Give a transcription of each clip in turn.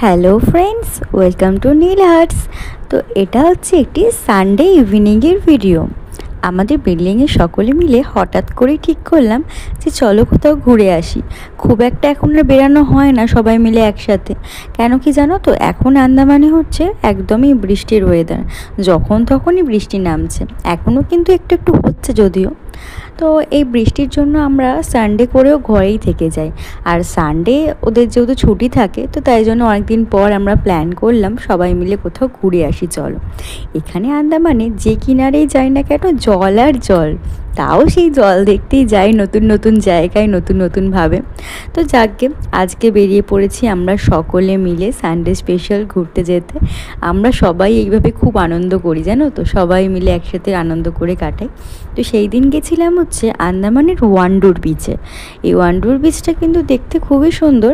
Hello friends, welcome to Neel Hearts. তো এটা হচ্ছে একটি সানডে ইভিনিংয়ের ভিডিও। আমাদের বিল্ডিংয়ে সকলে মিলে হঠাৎ করেই ঠিক করলাম যে চলো কোথাও ঘুরে আসি। খুব একটা এখন আর বেরানো হয় না সবাই মিলে একসাথে। কেন কি জানো তো, এখন আন্দামানে হচ্ছে একদমই বৃষ্টির ওয়েদার, যখন তখনই বৃষ্টি নামছে। এখনও কিন্তু একটু একটু হচ্ছে যদিও। তো এই বৃষ্টির জন্য আমরা সানডে করেও ঘরেই থেকে যাই। আর সানডে ওদের যেহেতু ছুটি থাকে, তো তাই জন্য অনেকদিন পর আমরা প্ল্যান করলাম সবাই মিলে কোথাও ঘুরে আসি চলো। এখানে আন্দামানে যে কিনারেই যাই না কেন, জল আর জল, তাও সেই জল দেখতেই যাই নতুন নতুন জায়গায়, নতুন নতুনভাবে। তো যাকগে, আজকে বেরিয়ে পড়েছি আমরা সকলে মিলে সানডে স্পেশাল ঘুরতে যেতে। আমরা সবাই এইভাবে খুব আনন্দ করি জানো তো, সবাই মিলে একসাথে আনন্দ করে কাটাই। তো সেই দিন গেছিলাম হচ্ছে আন্দামানের ওয়ান্ডুর বিচে। এই ওয়ান্ডুর বিচটা কিন্তু দেখতে খুবই সুন্দর।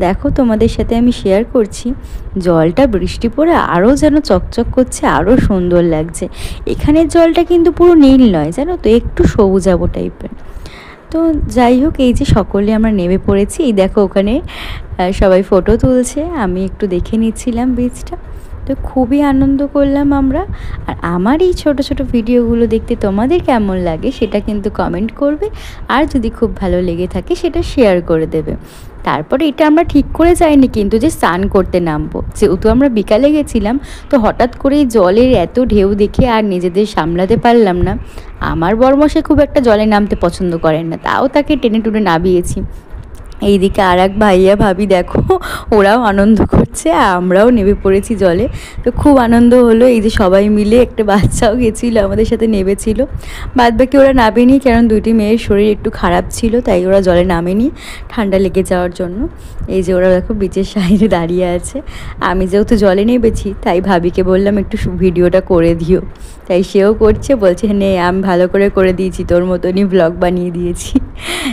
দেখো, তোমাদের সাথে আমি শেয়ার করছি। জলটা বৃষ্টি পড়ে আরও যেন চকচক করছে, আরও সুন্দর লাগছে। এখানের জলটা কিন্তু পুরো নীল নয় জানো তো, একটু সবুজাবো টাইপের। তো যাই হোক, এই যে সকলে আমরা নেমে পড়েছি, এই দেখো ওখানে সবাই ফটো তুলছে, আমি একটু দেখে নিচ্ছিলাম বিচটা। তো খুবই আনন্দ করলাম আমরা। আর আমার এই ছোট ছোট ভিডিওগুলো দেখতে তোমাদের কেমন লাগে সেটা কিন্তু কমেন্ট করবে, আর যদি খুব ভালো লেগে থাকে সেটা শেয়ার করে দেবে। তারপরে এটা আমরা ঠিক করে যাইনি কিন্তু যে স্নান করতে নামবো, যেহেতু আমরা বিকালে গেছিলাম। তো হঠাৎ করে জলের এত ঢেউ দেখে আর নিজেদের সামলাতে পারলাম না। আমার বরমশাই খুব একটা জলে নামতে পছন্দ করেন না, তাও তাকে টেনে টুনে নামিয়েছি। এইদিকে আর এক ভাইয়া ভাবি দেখো, ওরাও আনন্দ করছে, আমরাও নেমে পড়েছি জলে। তো খুব আনন্দ হলো, এই যে সবাই মিলে, একটা বাচ্চাও গেছিলো আমাদের সাথে, নেমেছিল। বাদবাকি ওরা নামেনি, কারণ দুটি মেয়ের শরীর একটু খারাপ ছিল, তাই ওরা জলে নামেনি ঠান্ডা লেগে যাওয়ার জন্য। এই যে ওরা দেখো বিচের সাইডে দাঁড়িয়ে আছে। আমি যেহেতু জলে নেমেছি, তাই ভাবিকে বললাম একটু ভিডিওটা করে দিও, তাই সেও করছে, বলছে নে আমি ভালো করে দিয়েছি, তোর মতনই ব্লগ বানিয়ে দিয়েছি।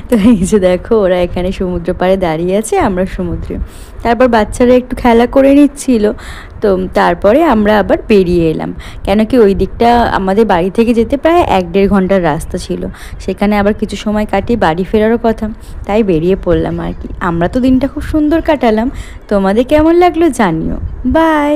তো এই যে দেখো, ওরা এখানে সমুদ্র পাড়ে দাঁড়িয়ে আছে, আমরা সমুদ্রে। তারপর বাচ্চারা একটু খেলা করে নিচ্ছিল। তো তারপরে আমরা আবার বেরিয়ে এলাম, কেন কি ওই দিকটা আমাদের বাড়ি থেকে যেতে প্রায় 1-1.5 ঘন্টার রাস্তা ছিল। সেখানে আবার কিছু সময় কাটিয়ে বাড়ি ফেরারও কথা, তাই বেরিয়ে পড়লাম আর কি। আমরা তো দিনটা খুব সুন্দর কাটালাম। তোমাদের কেমন লাগলো জানিও। বাই।